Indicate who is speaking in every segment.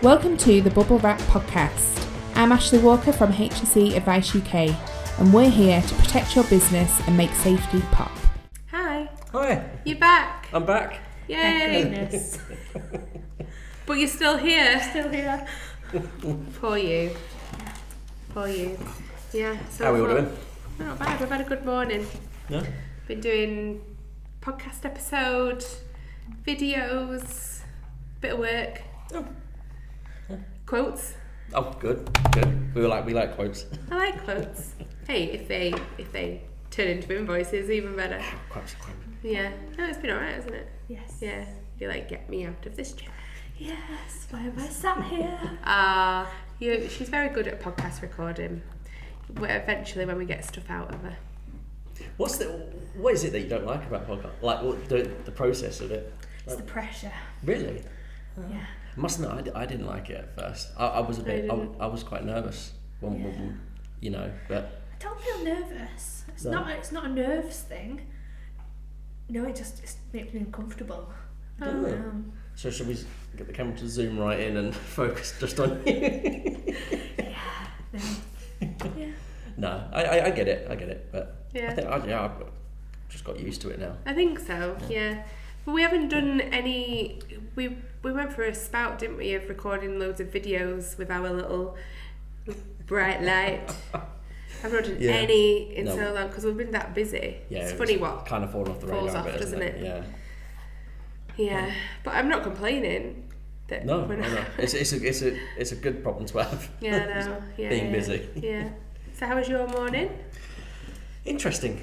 Speaker 1: Welcome to the Bubblewrap podcast. I'm Ashley Walker from HSE Advice UK, and we're here to protect your business and make safety pop.
Speaker 2: Hi.
Speaker 3: Hi.
Speaker 2: You're back.
Speaker 3: I'm back.
Speaker 2: Yay.
Speaker 4: Thank goodness.
Speaker 2: But you're still here.
Speaker 4: Still here.
Speaker 2: Poor you. Poor you. Yeah. So
Speaker 3: How are we all doing?
Speaker 2: Not bad. We've had a good morning.
Speaker 3: Yeah.
Speaker 2: Been doing podcast episode, videos, bit of work.
Speaker 3: Oh.
Speaker 2: Quotes.
Speaker 3: Oh, good. Good. We like quotes.
Speaker 2: I like quotes. Hey, if they turn into invoices, even better.
Speaker 3: Quotes.
Speaker 2: Yeah. No, it's been alright, hasn't it?
Speaker 4: Yes.
Speaker 2: Yeah. You're like, get me out of this chair.
Speaker 4: Yes. Why am I sat here?
Speaker 2: She's very good at podcast recording. Eventually, when we get stuff out of her.
Speaker 3: What is it that you don't like about podcast? Like the process of it?
Speaker 4: It's the pressure.
Speaker 3: Really?
Speaker 4: Yeah.
Speaker 3: Must admit, I didn't like it at first. I was a bit. I was quite nervous. But
Speaker 4: I don't feel nervous. It's
Speaker 3: No.
Speaker 4: not a nerves thing. No, it makes me uncomfortable.
Speaker 3: Oh. So should we get the camera to zoom right in and focus just on you?
Speaker 4: No. Yeah.
Speaker 3: No, I get it, but
Speaker 2: Yeah.
Speaker 3: I think I've just got used to it now.
Speaker 2: I think so. Yeah. But we haven't done any. We went for a spout, didn't we, of recording loads of videos with our little bright light. I've not done any in so long because we've been that busy.
Speaker 3: Yeah,
Speaker 2: it's funny what
Speaker 3: kind of fallen off the
Speaker 2: falls
Speaker 3: radar
Speaker 2: off,
Speaker 3: a bit,
Speaker 2: doesn't it?
Speaker 3: Yeah.
Speaker 2: Yeah, but I'm not complaining. That
Speaker 3: No,
Speaker 2: we're not.
Speaker 3: no. It's a good problem to have.
Speaker 2: Yeah, I know. Yeah,
Speaker 3: Being busy.
Speaker 2: Yeah. So how was your morning?
Speaker 3: Interesting.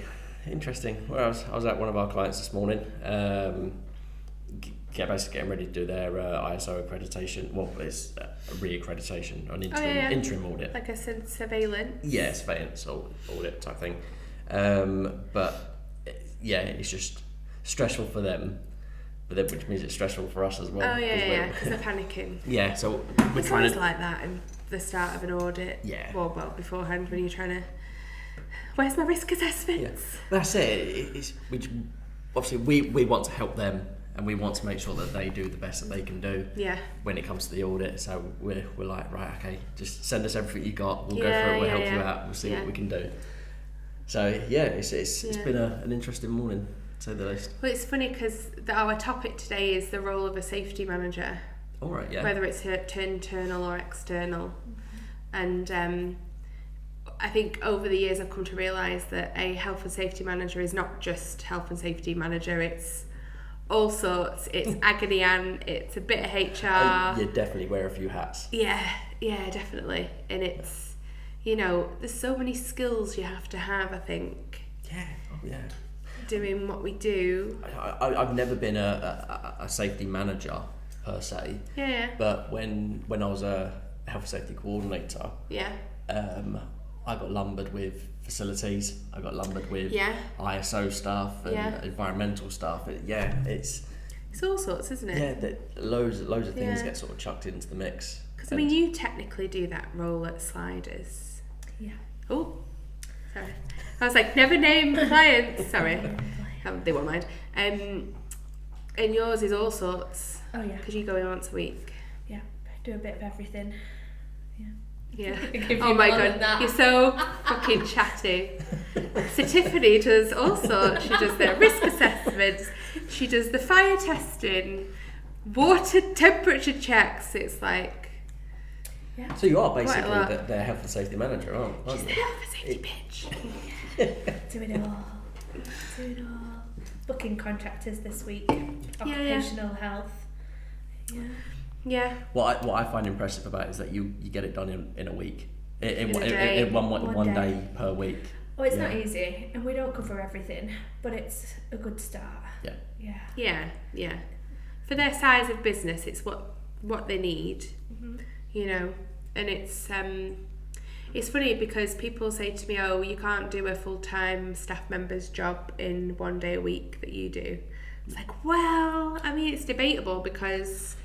Speaker 3: Well, I was at one of our clients this morning. Basically getting ready to do their ISO accreditation. Well, it's a re-accreditation, an interim audit.
Speaker 2: Like a surveillance.
Speaker 3: Yeah, surveillance audit type thing. But yeah, it's just stressful for them, which means it's stressful for us as well.
Speaker 2: Oh yeah, because they're panicking.
Speaker 3: Yeah, so we're
Speaker 2: It's
Speaker 3: trying
Speaker 2: always
Speaker 3: to.
Speaker 2: like that in the start of an audit.
Speaker 3: Yeah.
Speaker 2: Well, beforehand when you're trying to. Where's my risk assessments?
Speaker 3: Yeah, that's it. Obviously we want to help them, and we want to make sure that they do the best that they can do.
Speaker 2: Yeah.
Speaker 3: When it comes to the audit, so we're like, right, okay, just send us everything you got. We'll go through it. We'll help you out. We'll see what we can do. So yeah, it's been an interesting morning, to say the least.
Speaker 2: Well, it's funny because our topic today is the role of a safety manager.
Speaker 3: All right, yeah.
Speaker 2: Whether it's internal or external, and I think over the years I've come to realise that a health and safety manager is not just health and safety manager. It's all sorts. It's agony aunt. It's a bit of HR.
Speaker 3: You definitely wear a few hats.
Speaker 2: Yeah, definitely. And it's, there's so many skills you have to have, I think.
Speaker 3: Yeah.
Speaker 2: Doing what we do.
Speaker 3: I've never been a safety manager per se.
Speaker 2: Yeah.
Speaker 3: But when I was a health and safety coordinator,
Speaker 2: Yeah.
Speaker 3: I got lumbered with facilities. I got lumbered with ISO stuff and environmental stuff. It's
Speaker 2: all sorts, isn't it?
Speaker 3: Yeah, loads of things get sort of chucked into the mix.
Speaker 2: Because you technically do that role at Sliders.
Speaker 4: Yeah.
Speaker 2: Oh, sorry. I was like, never name clients. Sorry, they won't mind. And yours is all sorts.
Speaker 4: Oh yeah.
Speaker 2: Because you go in once a week.
Speaker 4: Yeah. Do a bit of everything.
Speaker 2: Yeah.
Speaker 4: Give
Speaker 2: Oh
Speaker 4: you
Speaker 2: my
Speaker 4: more than
Speaker 2: god,
Speaker 4: that.
Speaker 2: you're so fucking chatty. So Tiffany does all sorts. She does their risk assessments. She does the fire testing, water temperature checks. It's like.
Speaker 4: Yeah.
Speaker 3: So you are basically their health and safety manager, aren't you?
Speaker 2: She's the health and safety bitch.
Speaker 4: Do it all. Booking contractors this week. Occupational health. Yeah.
Speaker 2: Yeah.
Speaker 3: What I find impressive about it is that you get it done in a week, in one day per week.
Speaker 4: Well, it's not easy, and we don't cover everything, but it's a good start.
Speaker 2: Yeah. For their size of business, it's what they need, and it's funny because people say to me, "Oh, you can't do a full-time staff member's job in 1 day a week that you do." It's like, well, I mean, it's debatable because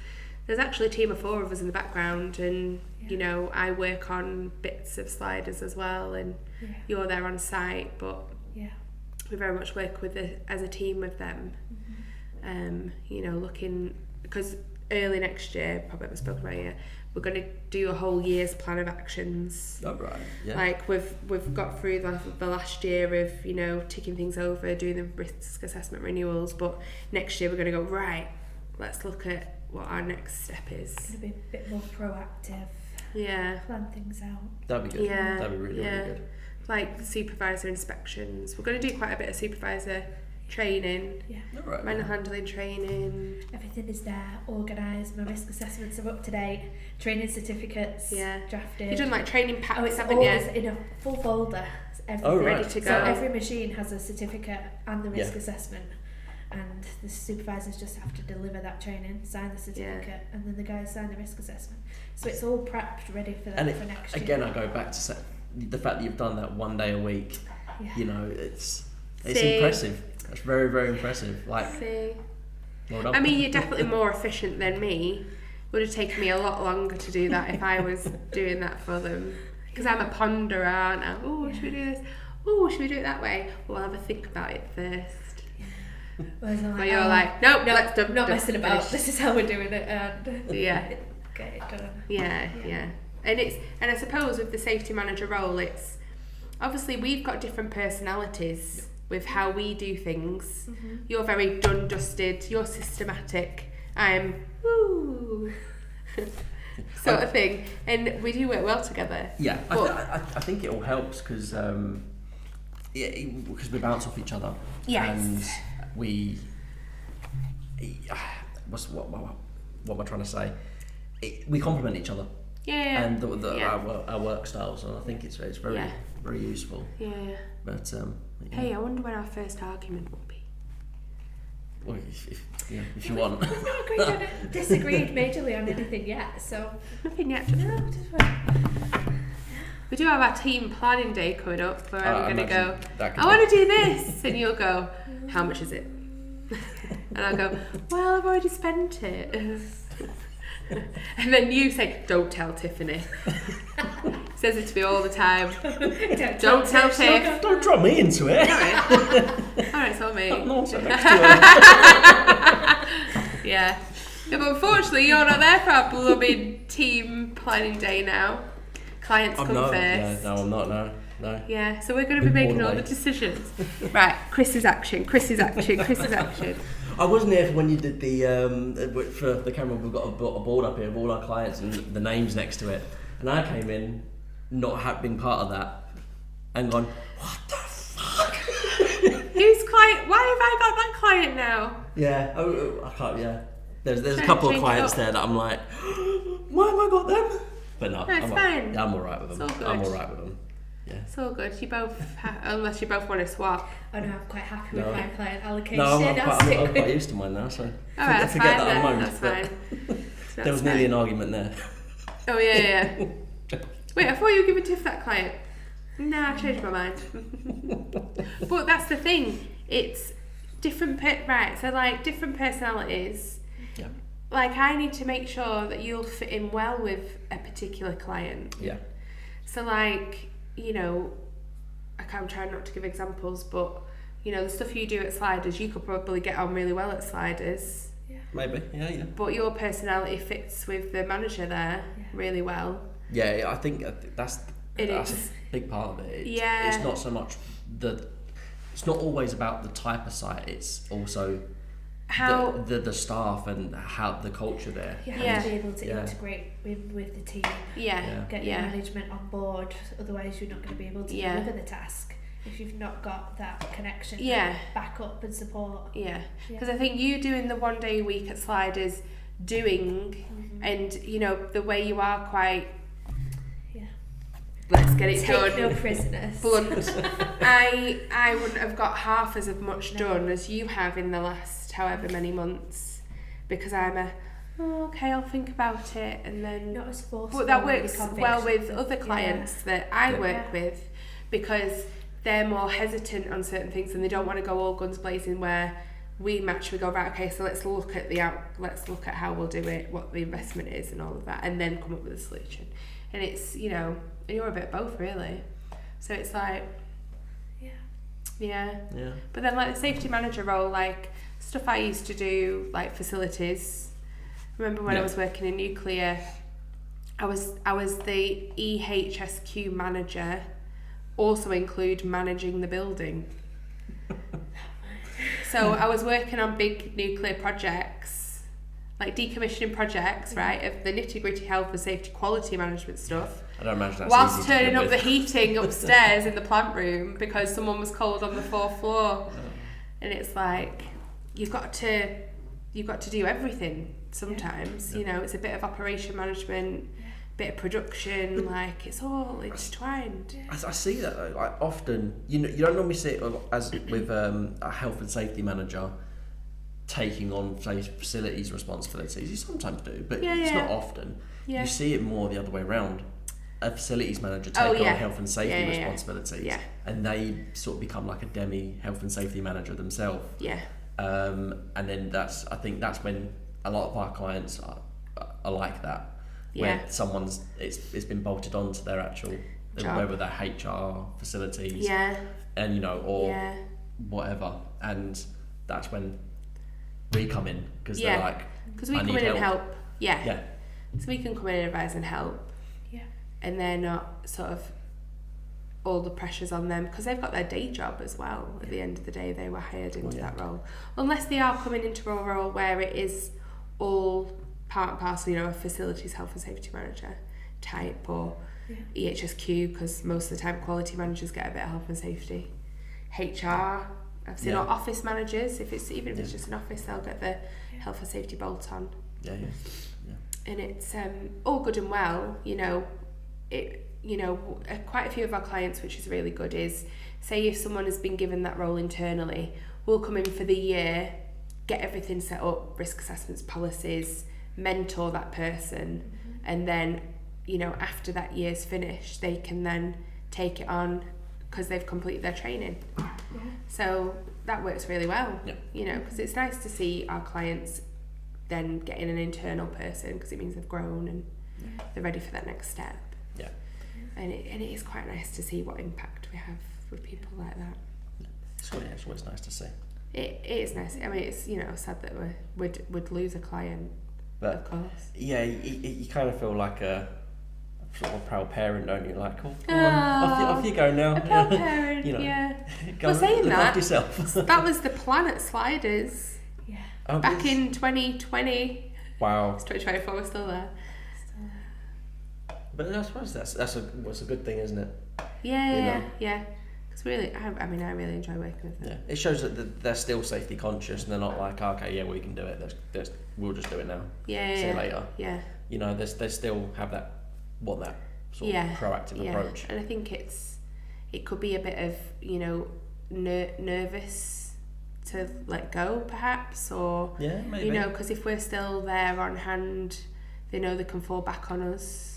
Speaker 2: there's actually a team of 4 of us in the background, and I work on bits of Sliders as well, and you're there on site, but we very much work as a team with them. Looking, because early next year, probably haven't spoken about it yet, we're going to do a whole year's plan of actions.
Speaker 3: Oh, right. Yeah.
Speaker 2: Like we've got through the last year of, you know, ticking things over, doing the risk assessment renewals, but next year we're going to go, right, let's look at what our next step is.
Speaker 4: It's going to be a bit more proactive.
Speaker 2: Yeah.
Speaker 4: Plan things out.
Speaker 3: That'd be good.
Speaker 2: Yeah.
Speaker 3: That'd be really good.
Speaker 2: Like supervisor inspections. We're going to do quite a bit of supervisor training.
Speaker 4: Yeah.
Speaker 3: All right.
Speaker 2: Manual handling training.
Speaker 4: Everything is there, organised. My risk assessments are up to date. Training certificates.
Speaker 2: Yeah.
Speaker 4: Drafted.
Speaker 2: You've done like training packs,
Speaker 4: it's
Speaker 2: haven't you?
Speaker 4: always in a full folder. Everything
Speaker 3: right.
Speaker 2: Ready to go.
Speaker 4: So every machine has a certificate and the risk
Speaker 3: Yeah.
Speaker 4: assessment, and the supervisors just have to deliver that training, sign the certificate, and then the guys sign the risk assessment. So it's all prepped, ready for them for next year.
Speaker 3: Again, I go back to the fact that you've done that 1 day a week.
Speaker 4: Yeah.
Speaker 3: You know, it's impressive. That's very, very impressive. Like, well done.
Speaker 2: I mean, you're definitely more efficient than me. Would have taken me a lot longer to do that if I was doing that for them. Because I'm a ponderer, aren't I? Oh, should we do this? Oh, should we do it that way? Well, I'll have a think about it first.
Speaker 4: Whereas I'm
Speaker 2: But you're like, nope, let's do
Speaker 4: not messing about. This is how we're doing it, and
Speaker 2: Yeah.
Speaker 4: get it done.
Speaker 2: Yeah. And I suppose with the safety manager role, it's obviously we've got different personalities with how we do things.
Speaker 4: Mm-hmm.
Speaker 2: You're very done, dusted. You're systematic. I'm woo sort of thing, and we do work well together.
Speaker 3: Yeah,
Speaker 2: But,
Speaker 3: I think it all helps because we bounce off each other.
Speaker 2: Yes.
Speaker 3: And we what am I trying to say? We complement each other.
Speaker 2: yeah.
Speaker 3: And our work styles, and I think it's very very useful.
Speaker 2: Yeah.
Speaker 3: But
Speaker 2: Hey, I wonder when our first argument will be.
Speaker 3: well, if you want.
Speaker 4: We've not agreed on it, disagreed majorly on anything yet, so
Speaker 2: Nothing yet.
Speaker 4: no, just wait.
Speaker 2: We do have our team planning day coming up where I'm going to go,
Speaker 3: I
Speaker 2: I want to do this, and you'll go, how much is it? And I'll go, well, I've already spent it. And then you say, don't tell Tiffany. Says it to me all the time. Don't tell Tiff.
Speaker 3: Don't draw me into it.
Speaker 2: Alright, it's all me.
Speaker 3: No, so next to her.
Speaker 2: Yeah. But unfortunately, you're not there for our blooming team planning day now. Clients come first.
Speaker 3: Yeah, no, I'm not. No.
Speaker 2: Yeah, so we're going to be making all the decisions. Right, Chris's action.
Speaker 3: I wasn't here for when you did for the camera. We've got a board up here of all our clients and the names next to it, and I came in not being part of that and gone, what the fuck?
Speaker 2: Who's client? Why have I got that client now?
Speaker 3: Yeah, I can't. Yeah, there's a couple of clients there that I'm like, why have I got them? But no,
Speaker 2: It's fine.
Speaker 3: I'm alright with them.
Speaker 2: It's all good.
Speaker 3: I'm alright with them. Yeah.
Speaker 2: It's all good. You both, unless you both want to swap.
Speaker 4: Oh no, I'm quite happy with
Speaker 3: No.
Speaker 4: my client allocation.
Speaker 3: No, I'm
Speaker 4: I'll stick
Speaker 3: quite
Speaker 4: with
Speaker 3: used to mine now, so
Speaker 2: Alright, that's
Speaker 3: forget
Speaker 2: fine
Speaker 3: that at the
Speaker 2: then.
Speaker 3: moment.
Speaker 2: That's
Speaker 3: but
Speaker 2: fine.
Speaker 3: There was nearly an argument there.
Speaker 2: Oh yeah. Wait, I thought you were giving Tiff that client. Nah, I changed my mind. But that's the thing. It's different. So like different personalities.
Speaker 3: Yeah.
Speaker 2: Like I need to make sure that you'll fit in well with a particular client.
Speaker 3: Yeah.
Speaker 2: So like, you know, I'm trying not to give examples, but you know, the stuff you do at Sliders, you could probably get on really well at Sliders.
Speaker 3: Maybe. Yeah.
Speaker 2: But your personality fits with the manager there really well.
Speaker 3: Yeah, I think that's a big part of it. It's not so much it's not always about the type of site. It's also
Speaker 2: how
Speaker 3: the staff and how the culture there.
Speaker 4: You have to be able to integrate with the team.
Speaker 2: Yeah.
Speaker 4: Get your management on board. Otherwise, you're not going to be able to deliver the task if you've not got that connection. Back up and support.
Speaker 2: Yeah. Because I think you doing the 1 day a week at Sliders, and you know the way you are quite. Let's get it done.
Speaker 4: Take no prisoners.
Speaker 2: Blunt. I wouldn't have got half as much done as you have in the last however many months, because I'm okay, I'll think about it, and then
Speaker 4: not as forceful.
Speaker 2: But that works well with other clients that I work with, because they're more hesitant on certain things and they don't want to go all guns blazing. Where we go right, okay, so let's look at how we'll do it, what the investment is, and all of that, and then come up with a solution. And it's, you know, you're a bit of both really. So it's like, yeah. But then like the safety manager role, like stuff I used to do, like facilities. Remember when I was working in nuclear, I was the EHSQ manager, also include managing the building. So I was working on big nuclear projects, like decommissioning projects, right, of the nitty-gritty health and safety quality management stuff.
Speaker 3: I don't imagine that's
Speaker 2: whilst
Speaker 3: easy
Speaker 2: turning
Speaker 3: to
Speaker 2: up the heating upstairs in the plant room because someone was cold on the 4th floor. And it's like, you've got to do everything sometimes. You know, it's a bit of operation management, bit of production, like it's all intertwined.
Speaker 3: I see that though. Like often, you don't normally see it as with a health and safety manager taking on, say, facilities responsibilities. You sometimes do, but it's not often. You see it more the other way around. A facilities manager take on health and safety responsibilities, and they sort of become like a demi health and safety manager themselves. And then I think that's when a lot of our clients are like that. Where it's been bolted onto their actual job. Whether they're HR facilities and or whatever, and that's when we come in because they're like,
Speaker 2: because we come in and help. So we can come in and advise and help, and they're not sort of all the pressures on them because they've got their day job as well. At the end of the day, they were hired into that role, unless they are coming into a role where it is all part and parcel, a facilities health and safety manager type or EHSQ, because most of the time quality managers get a bit of health and safety. HR, I've seen or office managers, if it's just an office, they'll get the health and safety bolt on. And it's all good and well, quite a few of our clients, which is really good, is say if someone has been given that role internally, we'll come in for the year, get everything set up, risk assessments, policies, mentor that person, and then after that year's finished they can then take it on because they've completed their training. So that works really well, because it's nice to see our clients then getting an internal person because it means they've grown and they're ready for that next step. And it is quite nice to see what impact we have with people like that.
Speaker 3: It's always nice to see.
Speaker 2: It is nice. I mean, it's sad that we'd lose a client. But of course.
Speaker 3: You kind of feel like a sort of proud parent, don't you? Like, oh, come on, off you go now.
Speaker 2: A proud parent,
Speaker 3: Go
Speaker 2: well, saying
Speaker 3: look
Speaker 2: that,
Speaker 3: after yourself.
Speaker 2: That was the plan at Sliders. Back in 2020.
Speaker 3: Wow.
Speaker 2: It's 2024, we're still there.
Speaker 3: But I suppose that's a good thing, isn't it?
Speaker 2: Yeah. Because really, I really enjoy working with them.
Speaker 3: Yeah, it shows that they're still safety conscious and they're not like, okay, we can do it. We'll just do it now. See you later. They still have that sort of proactive approach.
Speaker 2: And I think it could be a bit of nervous to let go, perhaps, or
Speaker 3: maybe.
Speaker 2: Because if we're still there on hand, they know they can fall back on us,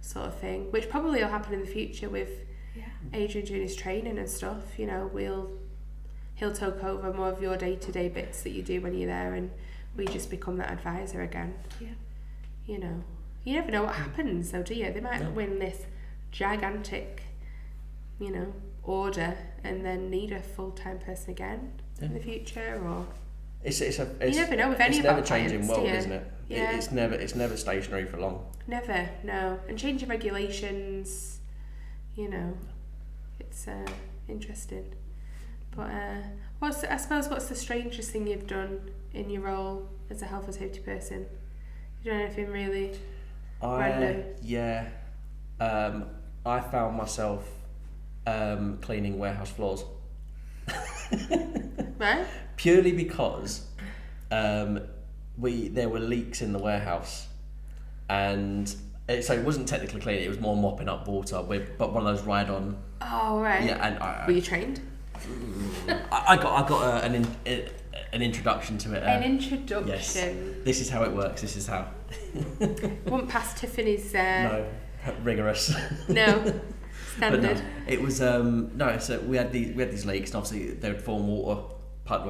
Speaker 2: sort of thing. Which probably will happen in the future with Adrian doing his training and stuff. He'll take over more of your day-to-day bits that you do when you're there, and we just become that advisor again. You never know what happens though, do you? They might win this gigantic order and then need a full-time person again in the future, or
Speaker 3: it's
Speaker 2: you never know with any of our clients. It's never changing world,
Speaker 3: isn't it? It's never stationary for long.
Speaker 2: Never, no. And changing regulations, it's interesting. But what's the strangest thing you've done in your role as a health and safety person? You done anything really random?
Speaker 3: I found myself cleaning warehouse floors.
Speaker 2: Right?
Speaker 3: Purely because there were leaks in the warehouse, and so it wasn't technically cleaning, it was more mopping up water but one of those ride-on.
Speaker 2: Oh right.
Speaker 3: Yeah, and
Speaker 2: were you trained?
Speaker 3: I got an introduction to it.
Speaker 2: An introduction.
Speaker 3: Yes. This is how it works. This is how.
Speaker 2: Wouldn't pass Tiffany's.
Speaker 3: No, rigorous.
Speaker 2: No. Standard.
Speaker 3: But no, it was so we had these leaks, and obviously they would form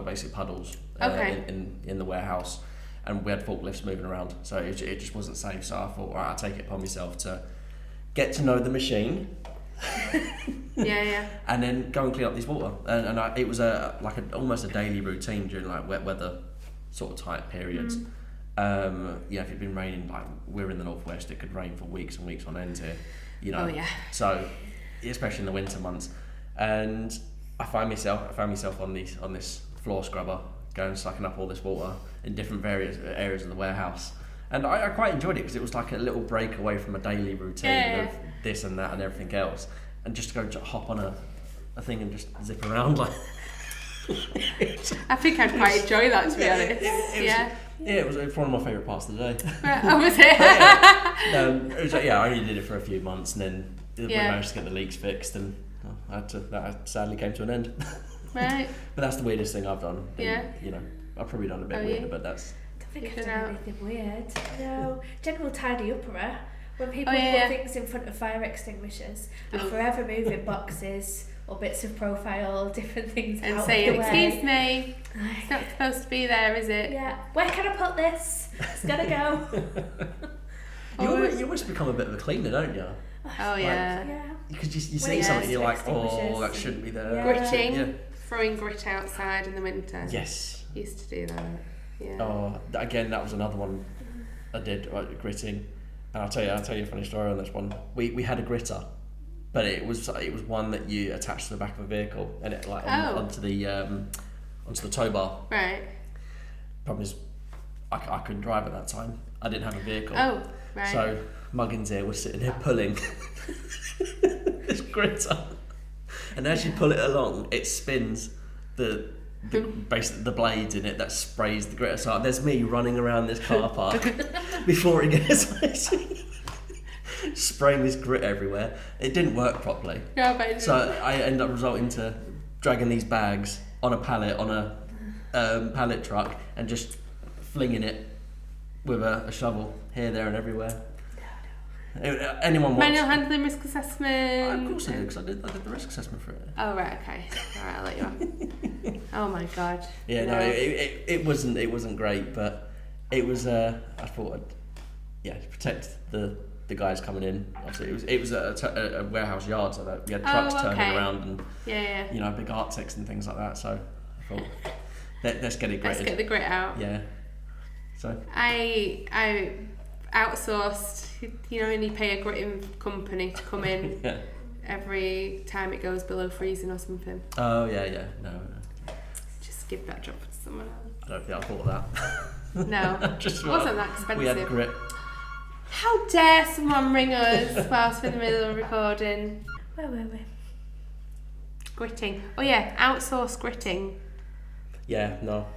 Speaker 3: basically puddles in the warehouse, and we had forklifts moving around, so it just wasn't safe. So I thought, right, I'll take it upon myself to get to know the machine. And then go and clean up this water, and it was almost a daily routine during like wet weather sort of tight periods. If it'd been raining, like we're in the northwest, it could rain for weeks and weeks on end here,
Speaker 2: Oh yeah.
Speaker 3: So, especially in the winter months, and I found myself on this floor scrubber, going sucking up all this water in different various areas of the warehouse, and I quite enjoyed it because it was like a little break away from a daily routine of this and that and everything else, and just to go hop on a thing and just zip around like.
Speaker 2: I think I'd quite enjoy that, to be honest.
Speaker 3: It was one of my favourite parts of the day.
Speaker 2: Oh, was it?
Speaker 3: I only did it for a few months, and then we managed to get the leaks fixed, and that sadly came to an end.
Speaker 2: Right.
Speaker 3: But that's the weirdest thing I've done.
Speaker 2: Yeah.
Speaker 3: And, I've probably done a bit weirder, but that's.
Speaker 4: I don't think I've done anything weird. No. General tidy upper. When people put things in front of fire extinguishers, I'm forever moving boxes or bits of profile, different things
Speaker 2: and
Speaker 4: out
Speaker 2: saying,
Speaker 4: of the way.
Speaker 2: excuse me, it's not supposed to be there, is it?
Speaker 4: Yeah. Where can I put this? It's gotta go.
Speaker 3: You always become a bit of a cleaner, don't you?
Speaker 2: Oh yeah.
Speaker 4: Yeah.
Speaker 3: Because you see something, you're like, oh, that shouldn't be there.
Speaker 4: Yeah.
Speaker 2: Gritting, throwing grit outside in the winter.
Speaker 3: Yes.
Speaker 2: Used to do that. Yeah.
Speaker 3: Oh, again, that was another one I did, gritting. And I'll tell you a funny story on this one. We had a gritter, but it was one that you attached to the back of a vehicle and it onto the tow bar.
Speaker 2: Right.
Speaker 3: Problem is, I couldn't drive at that time. I didn't have a vehicle.
Speaker 2: Oh, right.
Speaker 3: So Muggins here was sitting here pulling this gritter, and as you pull it along, it spins basically the blades in it that sprays the gritter. So there's me running around this car park before it gets spraying this grit everywhere. It didn't work properly.
Speaker 2: No, but
Speaker 3: so I ended up resulting to dragging these bags on a pallet on a pallet truck and just flinging it with a shovel here, there, and everywhere. Anyone watch?
Speaker 2: Manual handling risk assessment.
Speaker 3: Of course I did, because I did the risk assessment for it.
Speaker 2: Oh right, okay. All right, I'll let you off. Oh my god.
Speaker 3: Yeah, no, it wasn't great, but it was. I thought, to protect the guys coming in. Obviously, it was a warehouse yard, so that we had trucks turning around and big Arctics and things like that. So I thought, let's get it gritted.
Speaker 2: Let's get the grit out.
Speaker 3: Yeah. So
Speaker 2: I outsourced, and you pay a gritting company to come in every time it goes below freezing or something.
Speaker 3: Oh yeah. No.
Speaker 2: Just give that job to someone else.
Speaker 3: I don't think I thought of that.
Speaker 2: No, it wasn't that expensive.
Speaker 3: We had grit.
Speaker 2: How dare someone ring us whilst we're in the middle of recording?
Speaker 4: Where were we?
Speaker 2: Gritting. Oh yeah, outsource gritting.
Speaker 3: Yeah, no.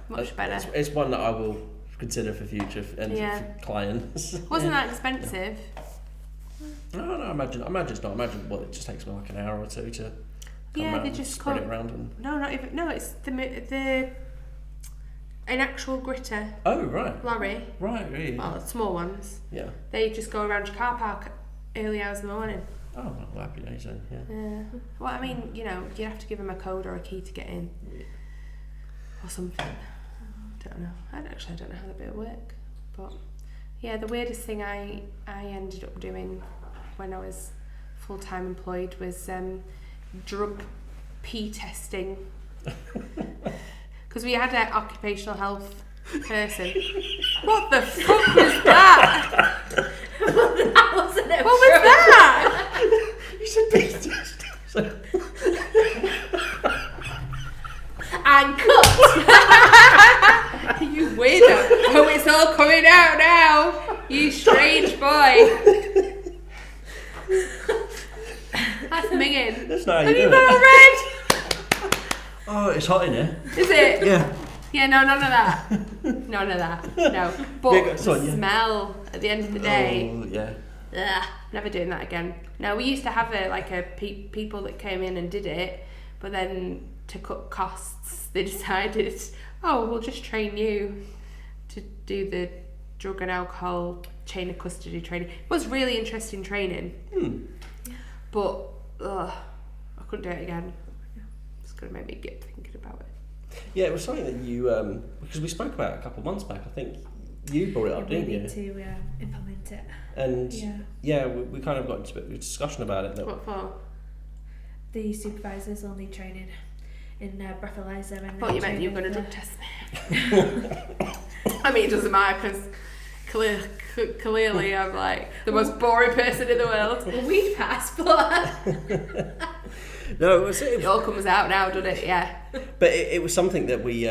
Speaker 2: Much better.
Speaker 3: It's one that I will consider for future and for clients.
Speaker 2: Wasn't that expensive?
Speaker 3: No, imagine it's not. Imagine it just takes me like an hour or two to come around
Speaker 2: they just
Speaker 3: spread it around and...
Speaker 2: No, not even. No, it's an actual gritter.
Speaker 3: Oh right.
Speaker 2: Lorry.
Speaker 3: Right, really.
Speaker 2: Well, small ones.
Speaker 3: Yeah.
Speaker 2: They just go around your car park early hours in the morning.
Speaker 3: Oh, well, happy days then. Yeah.
Speaker 2: Well, I mean, you'd have to give them a code or a key to get in, or something. Don't know. I don't know how that bit would work. But yeah, the weirdest thing I ended up doing when I was full-time employed was drug pee testing. Because we had an occupational health person. What the fuck was that?
Speaker 4: That wasn't it.
Speaker 2: What was that?
Speaker 3: You said pee testing.
Speaker 2: And cut. You weirdo. Oh, it's all coming out now. You strange boy. That's minging.
Speaker 3: That's not how
Speaker 2: Have
Speaker 3: you
Speaker 2: you
Speaker 3: do
Speaker 2: got
Speaker 3: it.
Speaker 2: red?
Speaker 3: Oh, it's hot in here.
Speaker 2: Is it?
Speaker 3: Yeah.
Speaker 2: Yeah, no, none of that. None of that. No. But smell at the end of the day.
Speaker 3: Oh, yeah.
Speaker 2: Ugh, never doing that again. No, we used to have people that came in and did it, but then to cut costs, they decided, we'll just train you to do the drug and alcohol chain of custody training. It was really interesting training, but I couldn't do it again. It's going to make me get thinking about it.
Speaker 3: Yeah, it was something that you, because we spoke about it a couple of months back, I think you brought it up, didn't you?
Speaker 4: We need to implement it.
Speaker 3: And we kind of got into a bit of a discussion about it.
Speaker 2: What for?
Speaker 4: The supervisors will need training in breathalyzer.
Speaker 2: I thought you meant you were going to drug test me. I mean, it doesn't matter because clearly I'm like the most boring person in the world.
Speaker 4: Well, we'd pass, but
Speaker 3: No,
Speaker 2: it all comes out now, doesn't it? Yeah.
Speaker 3: But it was something that we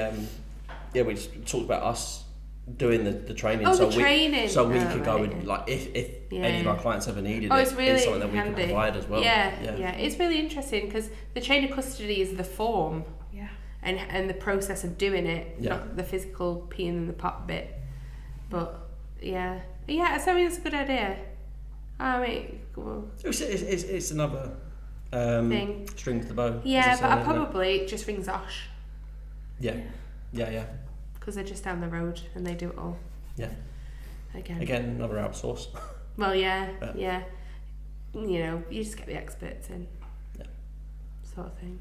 Speaker 3: just talked about us doing the training.
Speaker 2: Oh,
Speaker 3: so
Speaker 2: the training.
Speaker 3: So we could go
Speaker 2: right.
Speaker 3: and like if any of our clients ever needed
Speaker 2: it's really
Speaker 3: it's something that we
Speaker 2: handy.
Speaker 3: can provide as well.
Speaker 2: Yeah. It's really interesting because the chain of custody is the form.
Speaker 4: Yeah.
Speaker 2: And the process of doing it, not the physical peeing in the pot bit. But yeah, so it's a good idea. I mean, well,
Speaker 3: it's another
Speaker 2: thing.
Speaker 3: String to the bow.
Speaker 2: Yeah, but I probably just ring Zosh.
Speaker 3: Yeah.
Speaker 2: Because they're just down the road and they do it all.
Speaker 3: Yeah.
Speaker 2: Again,
Speaker 3: another outsource.
Speaker 2: Well, yeah. You know, you just get the experts in.
Speaker 3: Yeah.
Speaker 2: Sort of thing.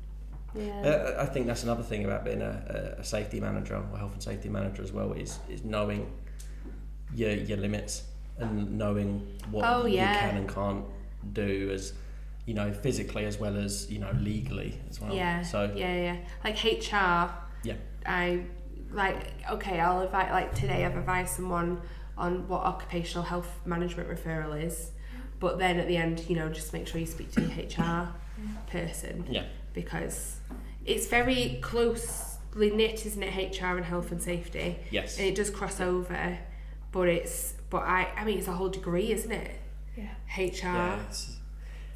Speaker 2: Yeah.
Speaker 3: I think that's another thing about being a safety manager or health and safety manager as well is knowing your limits and knowing what you can and can't do as, you know, physically as well as, you know, legally as well.
Speaker 2: Yeah.
Speaker 3: So
Speaker 2: like HR.
Speaker 3: Yeah.
Speaker 2: I'll invite, like today I've advised someone on what occupational health management referral is, but then at the end, you know, just make sure you speak to the HR person. Yeah. Because it's very closely knit, isn't it? HR and health and safety.
Speaker 3: Yes.
Speaker 2: And it does cross over, but I mean it's a whole degree, isn't it?
Speaker 4: Yeah.
Speaker 2: HR.
Speaker 3: Yeah,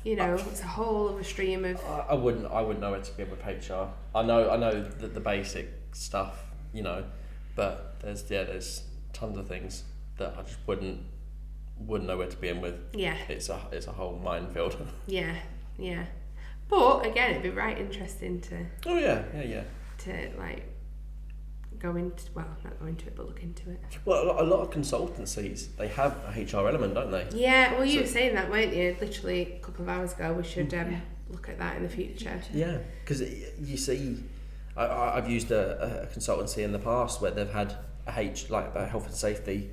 Speaker 2: you know, it's a whole other stream of.
Speaker 3: I wouldn't know where to begin with HR. I know the basic stuff, you know, but there's tons of things that I just wouldn't know where to begin with. Yeah. It's a whole minefield.
Speaker 2: Yeah. But again, it'd be right interesting to.
Speaker 3: Oh yeah.
Speaker 2: To like go into, well, not go into it, but look into it.
Speaker 3: Well, a lot of consultancies, they have a HR element, don't they?
Speaker 2: Yeah. Well, you were saying that, weren't you? Literally a couple of hours ago. We should look at that in the future.
Speaker 3: Yeah, because you see, I've used a consultancy in the past where they've had a health and safety,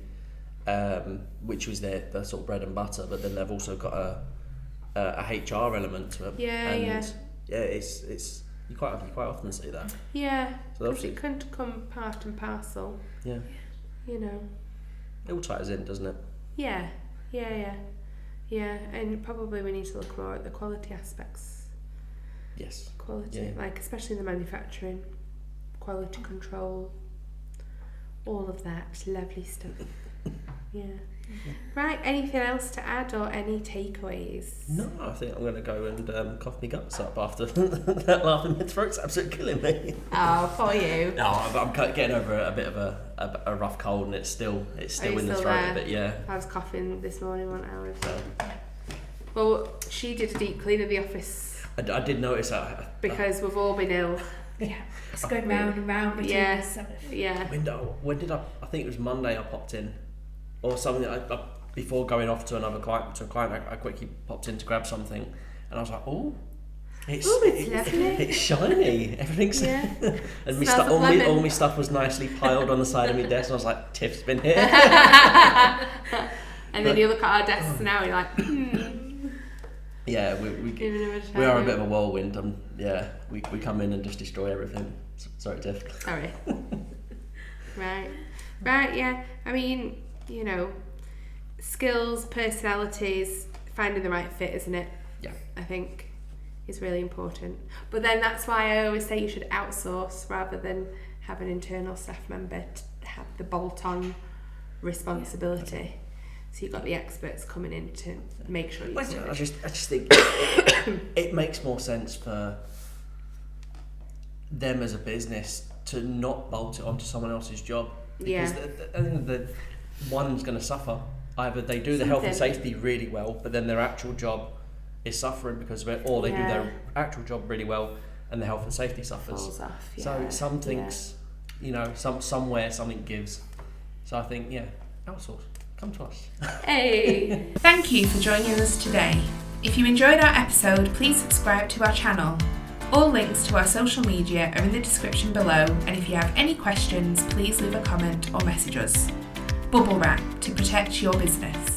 Speaker 3: which was their sort of bread and butter, but then they've also got a HR element to it. Yeah, it's you quite often see that.
Speaker 2: Yeah, because it can come part and parcel.
Speaker 3: Yeah.
Speaker 2: You know.
Speaker 3: It all ties in, doesn't it?
Speaker 2: Yeah, and probably we need to look more at the quality aspects.
Speaker 3: Yes.
Speaker 2: Quality, like especially in the manufacturing, quality control, all of that lovely stuff. Yeah. Right, anything else to add or any takeaways?
Speaker 3: No, I think I'm going to go and cough my guts up after that laugh in my throat's absolutely killing me.
Speaker 2: Oh, for you.
Speaker 3: No, I'm getting over a bit of a rough cold and it's still in the throat a bit, yeah.
Speaker 2: I was coughing this morning 1 hour ago. Well, she did a deep clean of the office.
Speaker 3: I did notice that.
Speaker 2: Because we've all been ill.
Speaker 4: Yeah, it's going round and round between us.
Speaker 2: Yeah.
Speaker 3: When did I think it was Monday I popped in. Or something, before going off to a client, I quickly popped in to grab something, and I was like, "Oh, it's lovely. It's shiny. Everything's and all my stuff was nicely piled on the side of my desk. And I was like, Tiff's been here."
Speaker 2: And then you look at our desks now, and you're like,
Speaker 3: Yeah, we are a bit of a whirlwind. We come in and just destroy everything. Sorry, Tiff.
Speaker 2: Sorry. Right, yeah. I mean, you know, skills, personalities, finding the right fit, isn't it?
Speaker 3: Yeah.
Speaker 2: I think is really important. But then that's why I always say you should outsource rather than have an internal staff member to have the bolt-on responsibility. Yeah. So you've got the experts coming in to make sure you do it.
Speaker 3: I just think it makes more sense for them as a business to not bolt it onto someone else's job. Because I think that one's going to suffer. Either they do the health and safety really well, but then their actual job is suffering because of it, or they do their actual job really well and the health and safety suffers.
Speaker 2: Falls off,
Speaker 3: So some things, you know, somewhere something gives. So I think, outsource. Come to us.
Speaker 1: Hey! Thank you for joining us today. If you enjoyed our episode, please subscribe to our channel. All links to our social media are in the description below, and if you have any questions, please leave a comment or message us. Bubblewrap, to protect your business.